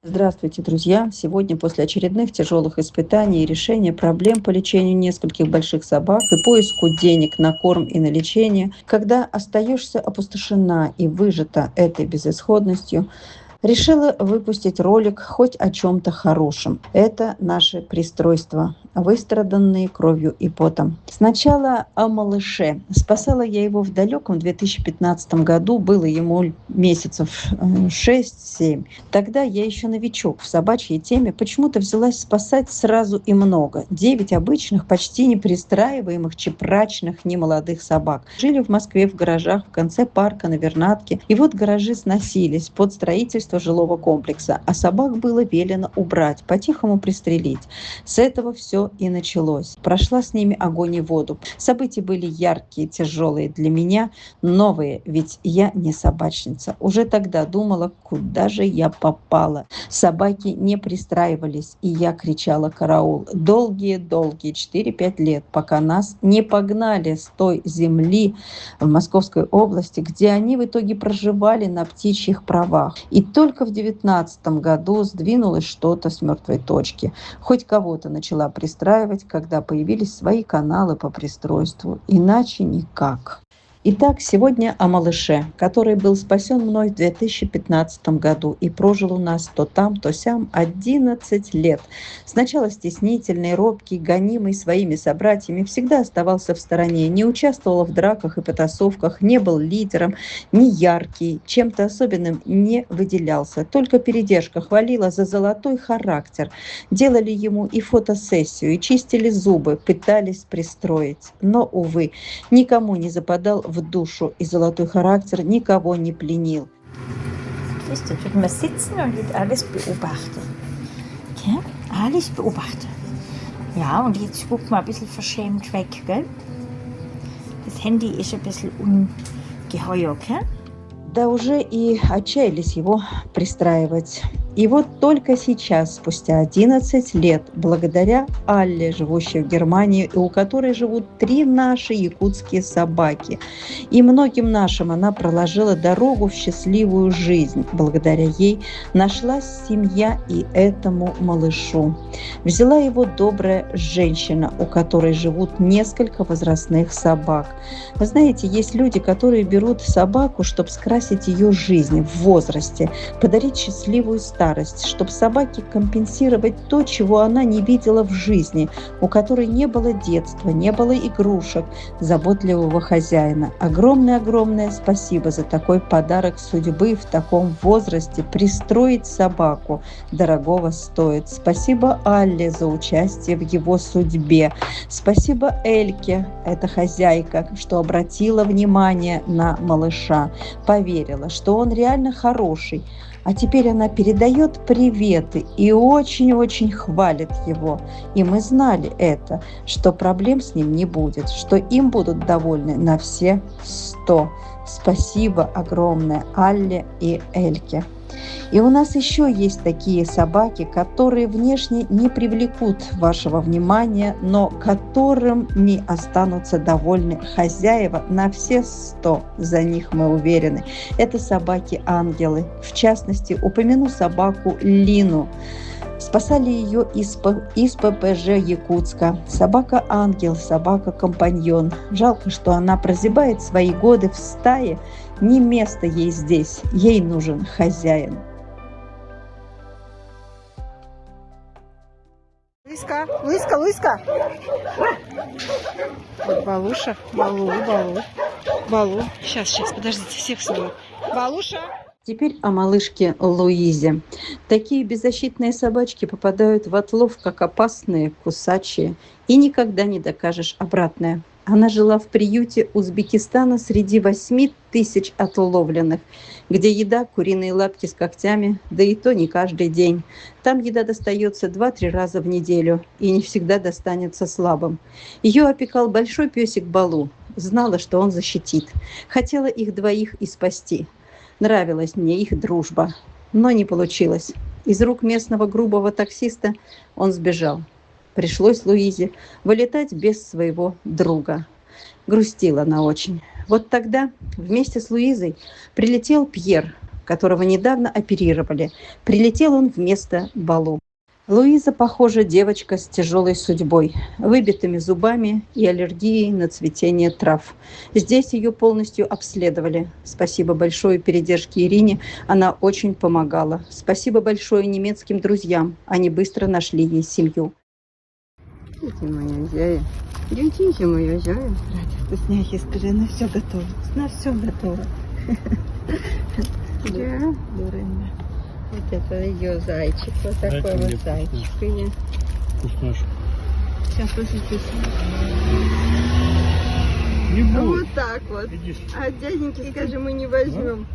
Здравствуйте, друзья! Сегодня после очередных тяжелых испытаний и решения проблем по лечению нескольких больших собак и поиску денег на корм и на лечение, когда остаешься опустошена и выжата этой безысходностью, решила выпустить ролик хоть о чем-то хорошем. Это наше пристройство, выстраданные кровью и потом. Сначала о малыше. Спасала я его в далеком 2015 году, было ему месяцев 6-7. Тогда я еще новичок в собачьей теме, почему-то взялась спасать сразу и много. 9 обычных, почти не пристраиваемых, чепрачных, немолодых собак. Жили в Москве в гаражах в конце парка на Вернадке. И вот гаражи сносились под строительство жилого комплекса, а собак было велено убрать, по-тихому пристрелить. С этого все и началось. Прошла с ними огонь и воду. События были яркие, тяжелые для меня, новые, ведь я не собачница. Уже тогда думала, куда же я попала. Собаки не пристраивались, и я кричала «караул». Долгие-долгие 4-5 лет, пока нас не погнали с той земли в Московской области, где они в итоге проживали на птичьих правах. И только в 2019 году сдвинулось что-то с мертвой точки. Хоть кого-то начала пристраивать, когда появились свои каналы по пристройству. Иначе никак. Итак, сегодня о малыше, который был спасен мной в 2015 году и прожил у нас то там, то сям 11 лет. Сначала стеснительный, робкий, гонимый своими собратьями, всегда оставался в стороне, не участвовал в драках и потасовках, не был лидером, не яркий, чем-то особенным не выделялся. Только передержка хвалила за золотой характер. Делали ему и фотосессию, и чистили зубы, пытались пристроить. Но, увы, никому не западал в душу, и золотой характер никого не пленил. Siehst du, jetzt wird man sitzen und wird alles beobachten. Okay? Alles beobachten. Ja, und jetzt guckt man ein bisschen verschämt weg, gell? Das Handy ist ein bisschen ungeheuer, gell? Да уже и отчаялись его пристраивать. И вот только сейчас, спустя 11 лет, благодаря Алле, живущей в Германии, и у которой живут 3 наши якутские собаки, и многим нашим она проложила дорогу в счастливую жизнь. Благодаря ей нашлась семья и этому малышу. Взяла его добрая женщина, у которой живут несколько возрастных собак. Вы знаете, есть люди, которые берут собаку, чтобы скрасить ее жизнь в возрасте, подарить счастливую старость, чтобы собаке компенсировать то, чего она не видела в жизни, у которой не было детства, не было игрушек, заботливого хозяина. Огромное-огромное спасибо за такой подарок судьбы в таком возрасте. Пристроить собаку дорогого стоит. Спасибо Алле за участие в его судьбе. Спасибо Эльке, это хозяйка, что обратила внимание на малыша, поверила, что он реально хороший. А теперь она передает приветы и очень-очень хвалит его. И мы знали это, что проблем с ним не будет, что им будут довольны на все 100. Спасибо огромное Алле и Эльке. И у нас еще есть такие собаки, которые внешне не привлекут вашего внимания, но которым не останутся довольны хозяева на все 100. За них мы уверены. Это собаки-ангелы. В частности, упомяну собаку Лину. Спасали ее из ППЖ Якутска. Собака-ангел, собака-компаньон. Жалко, что она прозябает свои годы в стае. Не место ей здесь. Ей нужен хозяин. Луиска, Луиска, Луиска. Вот Балуша, Балу. Сейчас, подождите, всех смою. Балуша. Теперь о малышке Луизе. Такие беззащитные собачки попадают в отлов, как опасные, кусачие, и никогда не докажешь обратное. Она жила в приюте Узбекистана среди 8 тысяч отловленных, где еда, куриные лапки с когтями, да и то не каждый день. Там еда достается 2-3 раза в неделю и не всегда достанется слабым. Ее опекал большой песик Балу. Знала, что он защитит. Хотела их двоих и спасти. Нравилась мне их дружба, но не получилось. Из рук местного грубого таксиста он сбежал. Пришлось Луизе вылетать без своего друга. Грустила она очень. Вот тогда вместе с Луизой прилетел Пьер, которого недавно оперировали. Прилетел он вместо Балу. Луиза, похоже, девочка с тяжелой судьбой, выбитыми зубами и аллергией на цветение трав. Здесь ее полностью обследовали. Спасибо большое передержке Ирине, она очень помогала. Спасибо большое немецким друзьям, они быстро нашли ей семью. Идите, моя зяя. Идите, моя зяя. Ради вкусняхи, скажи, на все готово. На все готово. Да, дурында. Вот это ее зайчик, вот такой вот зайчик. Вкусняшка. Сейчас посмотрите. Не будет. Вот так вот. Видишь? А дяденьки, скажи, мы не возьмем.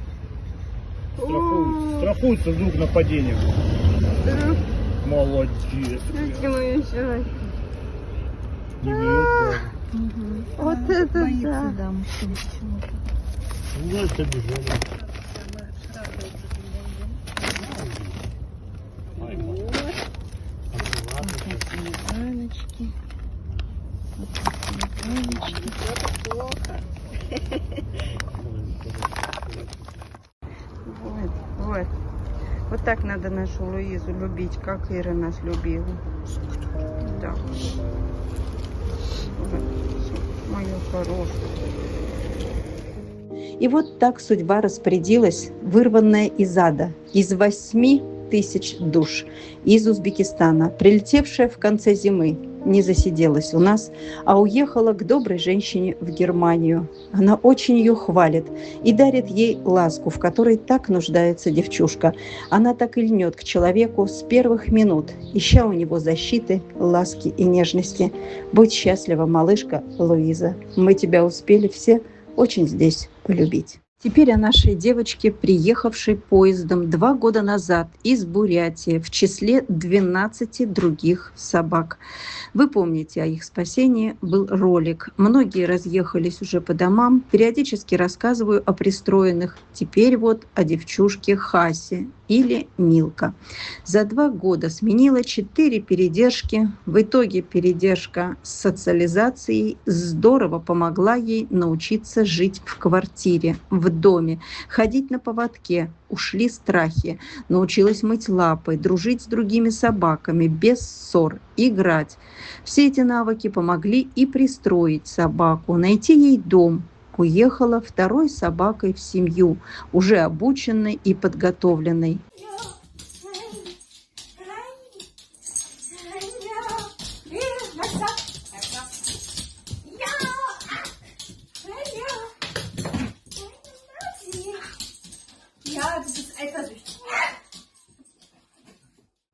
Страхуется вдруг нападение. Да. Молодец. Дайте мою зайку. Не берет, Вот это да. Да, мужчина. да. Зайца бежали. Ай, мать. Баночки. Вот такие баночки. Плохо. Вот. Вот так надо нашу Луизу любить, как Ира нас любила. Да. Вот. Моя хорошая. И вот так судьба распорядилась, вырванная из ада, из 8000 душ, из Узбекистана, прилетевшая в конце зимы, не засиделась у нас, а уехала к доброй женщине в Германию. Она очень ее хвалит и дарит ей ласку, в которой так нуждается девчушка. Она так и льнет к человеку с первых минут, ища у него защиты, ласки и нежности. Будь счастлива, малышка Луиза. Мы тебя успели все очень здесь полюбить. Теперь о нашей девочке, приехавшей поездом 2 года назад из Бурятии в числе 12 других собак. Вы помните, о их спасении был ролик. Многие разъехались уже по домам. Периодически рассказываю о пристроенных. Теперь вот о девчушке Хасе или Милка. За 2 года сменила 4 передержки. В итоге передержка с социализацией здорово помогла ей научиться жить в квартире, в доме, ходить на поводке. Ушли страхи, научилась мыть лапы, дружить с другими собаками, без ссор, играть. Все эти навыки помогли и пристроить собаку, найти ей дом. Уехала второй собакой в семью, уже обученной и подготовленной.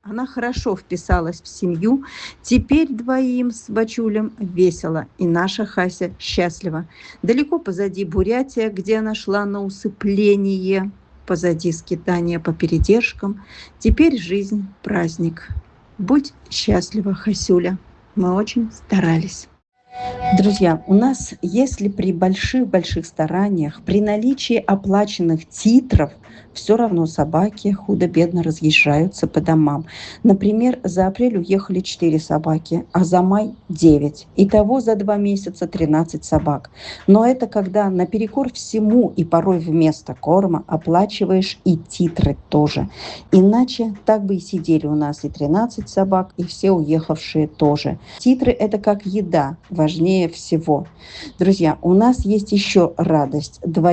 Она хорошо вписалась в семью. Теперь двоим с Бачулем весело, и наша Хася счастлива. Далеко позади Бурятия, где она шла на усыпление, позади скитания по передержкам. Теперь жизнь – праздник. Будь счастлива, Хасюля. Мы очень старались. Друзья, у нас, если при больших-больших стараниях, при наличии оплаченных титров, все равно собаки худо-бедно разъезжаются по домам. Например, за апрель уехали 4 собаки, а за май 9. Итого за 2 месяца 13 собак. Но это когда наперекор всему и порой вместо корма оплачиваешь и титры тоже. Иначе так бы и сидели у нас и 13 собак, и все уехавшие тоже. Титры – это как еда, важнее всего. Друзья, у нас есть еще радость. 2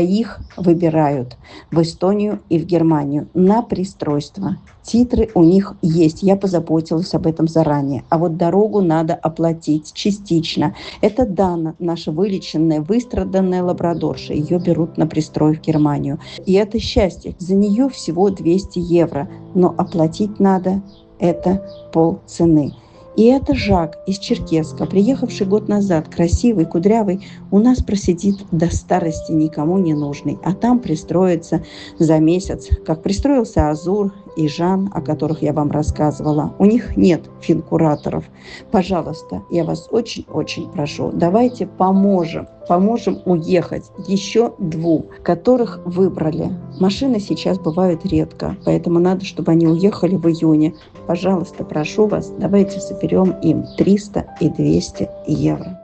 выбирают в Эстонию и в Германию на пристройство. Титры у них есть, я позаботилась об этом заранее. А вот дорогу надо оплатить частично. Это Дана, наша вылеченная, выстраданная лабрадорша. Ее берут на пристрой в Германию. И это счастье. За нее всего 200 евро. Но оплатить надо это полцены. И это Жак из Черкесска, приехавший год назад, красивый, кудрявый, у нас просидит до старости никому не нужный, а там пристроится за месяц, как пристроился Азур и Жан, о которых я вам рассказывала. У них нет финкураторов. Пожалуйста, я вас очень-очень прошу, давайте поможем уехать еще 2, которых выбрали. Машины сейчас бывают редко, поэтому надо, чтобы они уехали в июне. Пожалуйста, прошу вас, давайте соберем им 300 и 200 евро.